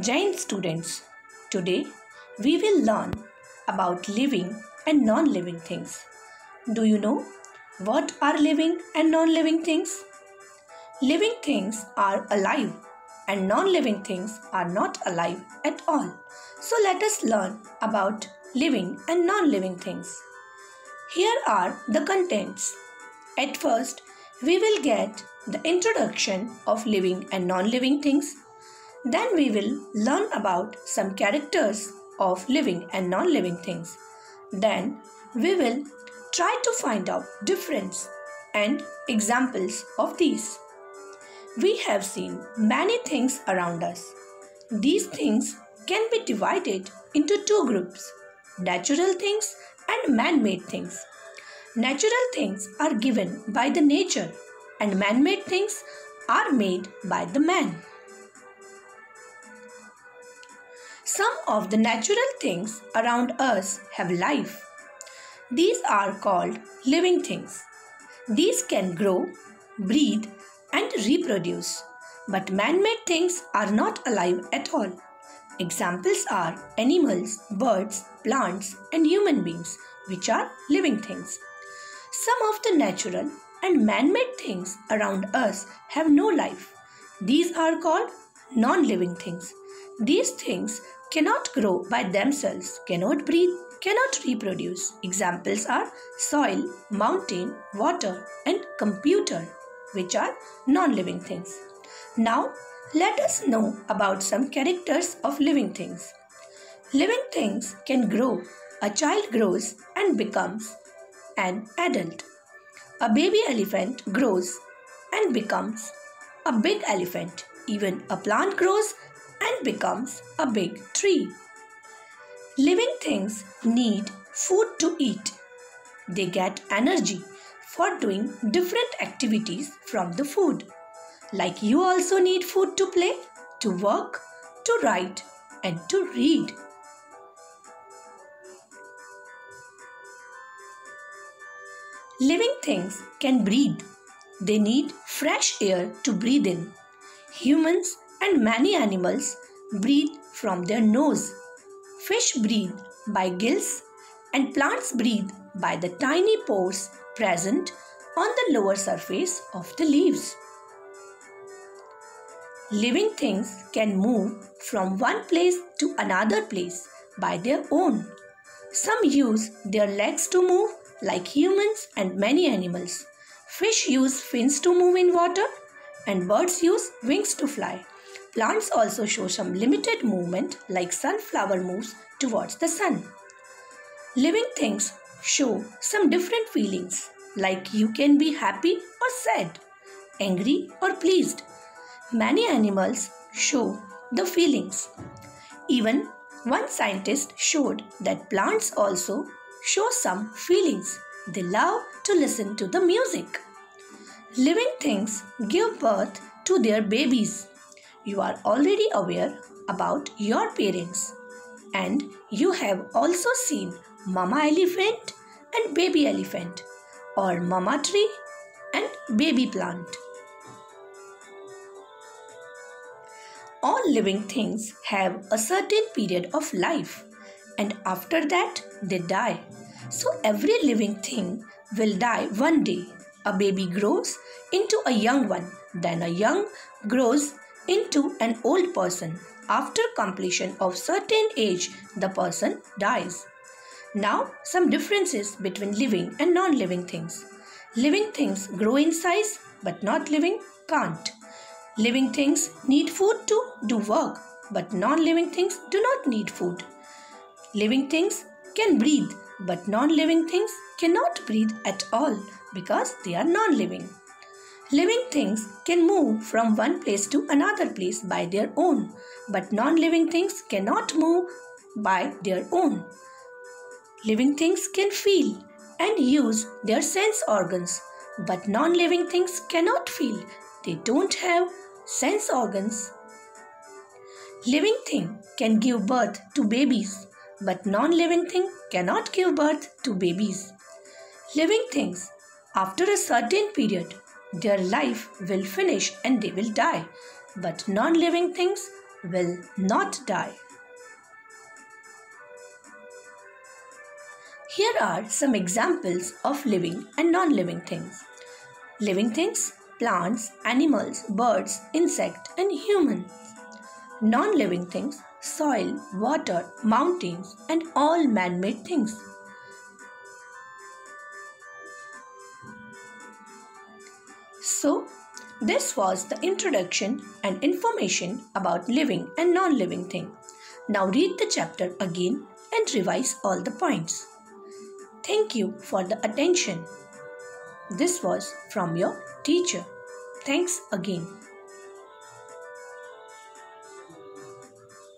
Jain students, today we will learn about living and non-living things. Do you know what are living and non-living things? Living things are alive and non-living things are not alive at all. So let us learn about living and non-living things. Here are the contents. At first, we will get the introduction of living and non-living things. Then we will learn about some characters of living and non-living things. Then we will try to find out difference and examples of these. We have seen many things around us. These things can be divided into two groups: natural things and man-made things. Natural things are given by the nature and man-made things are made by the man. Some of the natural things around us have life. These are called living things. These can grow, breathe, and reproduce. But man-made things are not alive at all. Examples are animals, birds, plants, and human beings, which are living things. Some of the natural and man-made things around us have no life. These are called non-living things. These things cannot grow by themselves, cannot breathe, cannot reproduce. Examples are soil, mountain, water, and computer, which are non-living things. Now, let us know about some characters of living things. Living things can grow. A child grows and becomes an adult. A baby elephant grows and becomes a big elephant. Even a plant grows and becomes a big tree. Living things need food to eat. They get energy for doing different activities from the food. Like you also need food to play, to work, to write, and to read. Living things can breathe. They need fresh air to breathe in. Humans and many animals breathe from their nose. Fish breathe by gills and plants breathe by the tiny pores present on the lower surface of the leaves. Living things can move from one place to another place by their own. Some use their legs to move like humans and many animals. Fish use fins to move in water and birds use wings to fly. Plants also show some limited movement like sunflower moves towards the sun. Living things show some different feelings like you can be happy or sad, angry or pleased. Many animals show the feelings. Even one scientist showed that plants also show some feelings. They love to listen to the music. Living things give birth to their babies. You are already aware about your parents, and you have also seen mama elephant and baby elephant, or mama tree and baby plant. All living things have a certain period of life, and after that they die. So every living thing will die one day. A baby grows into a young one, then a young grows into an old person. After completion of certain age, the person dies. Now, some differences between living and non-living things. Living things grow in size, but not living can't. Living things need food to do work, but non-living things do not need food. Living things can breathe, but non-living things cannot breathe at all because they are non-living. Living things can move from one place to another place by their own, but non-living things cannot move by their own. Living things can feel and use their sense organs, but non-living things cannot feel. They don't have sense organs. Living thing can give birth to babies, but non-living thing cannot give birth to babies. Living things, after a certain period, their life will finish and they will die. But non-living things, will not die. Here are some examples of living and non-living things. Living things, plants, animals, birds, insects, and humans. Non-living things, soil, water, mountains, and all man-made things. So, this was the introduction and information about living and non-living things. Now read the chapter again and revise all the points. Thank you for the attention. This was from your teacher. Thanks again.